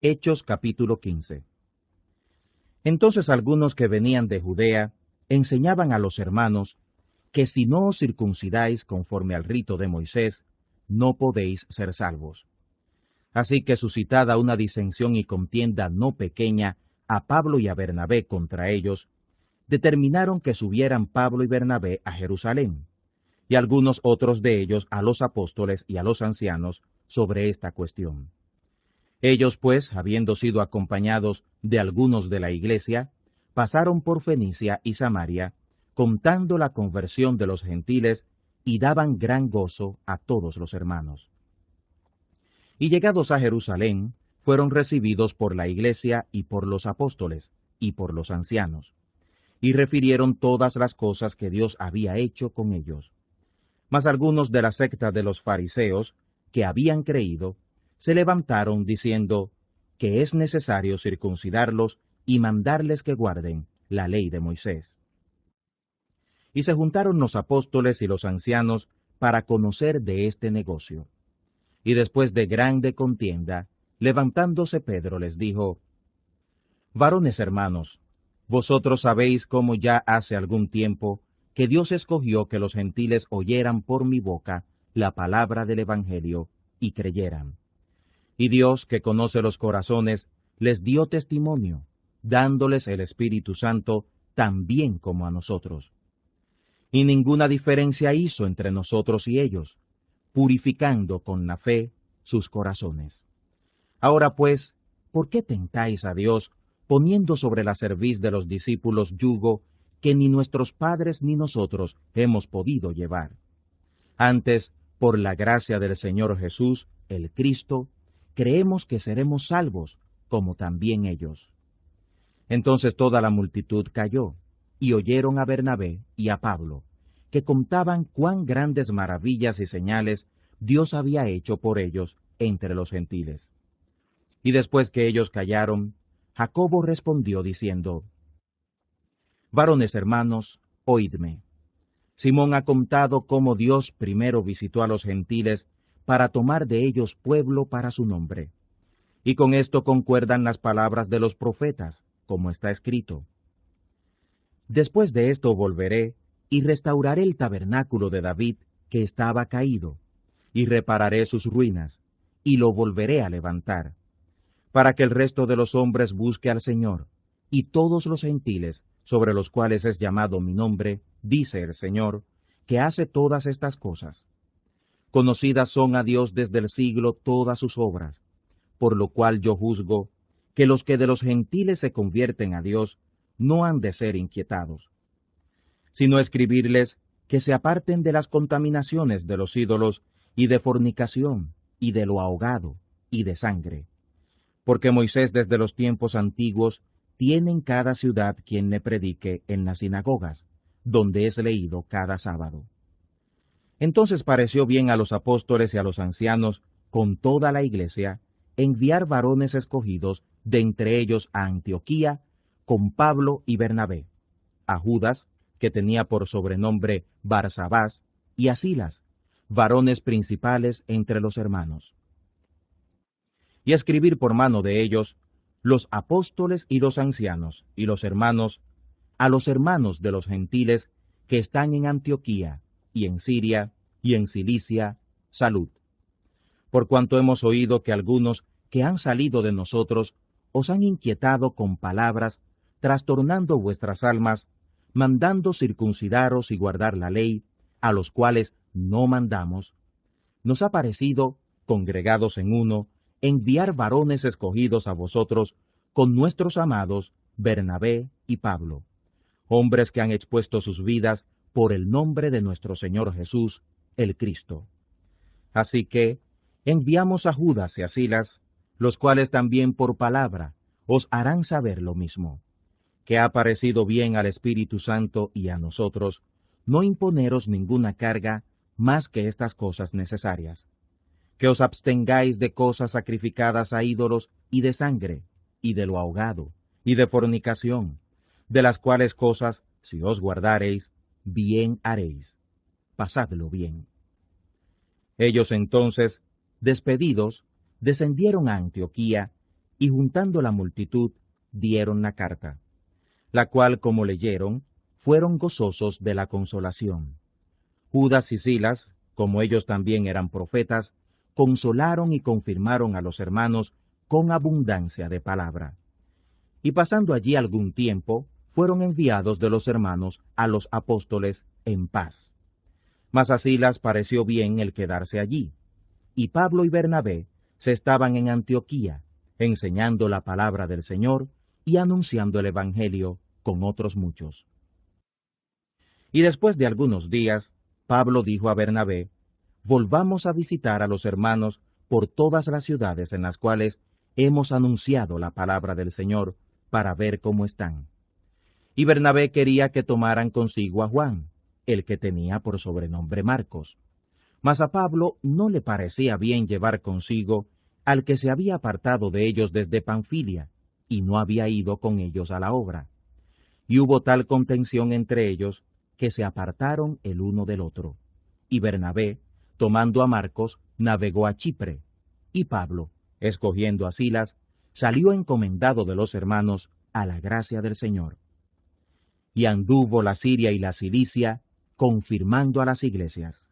Hechos capítulo 15. Entonces algunos que venían de Judea enseñaban a los hermanos que si no os circuncidáis conforme al rito de Moisés, no podéis ser salvos. Así que suscitada una disensión y contienda no pequeña a Pablo y a Bernabé contra ellos, determinaron que subieran Pablo y Bernabé a Jerusalén, y algunos otros de ellos a los apóstoles y a los ancianos sobre esta cuestión. Ellos, pues, habiendo sido acompañados de algunos de la iglesia, pasaron por Fenicia y Samaria, contando la conversión de los gentiles, y daban gran gozo a todos los hermanos. Y llegados a Jerusalén, fueron recibidos por la iglesia y por los apóstoles, y por los ancianos, y refirieron todas las cosas que Dios había hecho con ellos. Mas algunos de la secta de los fariseos, que habían creído, se levantaron diciendo que es necesario circuncidarlos y mandarles que guarden la ley de Moisés. Y se juntaron los apóstoles y los ancianos para conocer de este negocio. Y después de grande contienda, levantándose Pedro les dijo: Varones hermanos, vosotros sabéis cómo ya hace algún tiempo que Dios escogió que los gentiles oyeran por mi boca la palabra del Evangelio y creyeran. Y Dios, que conoce los corazones, les dio testimonio, dándoles el Espíritu Santo también como a nosotros. Y ninguna diferencia hizo entre nosotros y ellos, purificando con la fe sus corazones. Ahora pues, ¿por qué tentáis a Dios, poniendo sobre la cerviz de los discípulos yugo que ni nuestros padres ni nosotros hemos podido llevar? Antes, por la gracia del Señor Jesús, el Cristo, creemos que seremos salvos, como también ellos. Entonces toda la multitud calló, y oyeron a Bernabé y a Pablo, que contaban cuán grandes maravillas y señales Dios había hecho por ellos entre los gentiles. Y después que ellos callaron, Jacobo respondió diciendo: Varones hermanos, oídme. Simón ha contado cómo Dios primero visitó a los gentiles para tomar de ellos pueblo para su nombre. Y con esto concuerdan las palabras de los profetas, como está escrito: Después de esto volveré y restauraré el tabernáculo de David que estaba caído, y repararé sus ruinas, y lo volveré a levantar, para que el resto de los hombres busque al Señor, y todos los gentiles, sobre los cuales es llamado mi nombre, dice el Señor, que hace todas estas cosas. Conocidas son a Dios desde el siglo todas sus obras, por lo cual yo juzgo que los que de los gentiles se convierten a Dios no han de ser inquietados, sino escribirles que se aparten de las contaminaciones de los ídolos y de fornicación, y de lo ahogado, y de sangre. Porque Moisés desde los tiempos antiguos tiene en cada ciudad quien le predique en las sinagogas, donde es leído cada sábado. Entonces pareció bien a los apóstoles y a los ancianos, con toda la iglesia, enviar varones escogidos de entre ellos a Antioquía, con Pablo y Bernabé, a Judas, que tenía por sobrenombre Barsabás, y a Silas, varones principales entre los hermanos. Y escribir por mano de ellos, los apóstoles y los ancianos y los hermanos, a los hermanos de los gentiles que están en Antioquía, y en Siria, y en Cilicia, salud. Por cuanto hemos oído que algunos que han salido de nosotros os han inquietado con palabras, trastornando vuestras almas, mandando circuncidaros y guardar la ley, a los cuales no mandamos, nos ha parecido, congregados en uno, enviar varones escogidos a vosotros con nuestros amados Bernabé y Pablo, hombres que han expuesto sus vidas por el nombre de nuestro Señor Jesús, el Cristo. Así que enviamos a Judas y a Silas, los cuales también por palabra os harán saber lo mismo, que ha parecido bien al Espíritu Santo y a nosotros no imponeros ninguna carga más que estas cosas necesarias, que os abstengáis de cosas sacrificadas a ídolos y de sangre, y de lo ahogado, y de fornicación, de las cuales cosas, si os guardareis, bien haréis. Pasadlo bien. Ellos entonces, despedidos, descendieron a Antioquía, y juntando la multitud, dieron la carta, la cual, como leyeron, fueron gozosos de la consolación. Judas y Silas, como ellos también eran profetas, consolaron y confirmaron a los hermanos con abundancia de palabra. Y pasando allí algún tiempo, fueron enviados de los hermanos a los apóstoles en paz. Mas a Silas pareció bien el quedarse allí, y Pablo y Bernabé se estaban en Antioquía, enseñando la palabra del Señor y anunciando el Evangelio con otros muchos. Y después de algunos días, Pablo dijo a Bernabé: volvamos a visitar a los hermanos por todas las ciudades en las cuales hemos anunciado la palabra del Señor, para ver cómo están. Y Bernabé quería que tomaran consigo a Juan, el que tenía por sobrenombre Marcos. Mas a Pablo no le parecía bien llevar consigo al que se había apartado de ellos desde Panfilia, y no había ido con ellos a la obra. Y hubo tal contención entre ellos, que se apartaron el uno del otro. Y Bernabé, tomando a Marcos, navegó a Chipre, y Pablo, escogiendo a Silas, salió encomendado de los hermanos a la gracia del Señor. Y anduvo la Siria y la Cilicia, confirmando a las iglesias.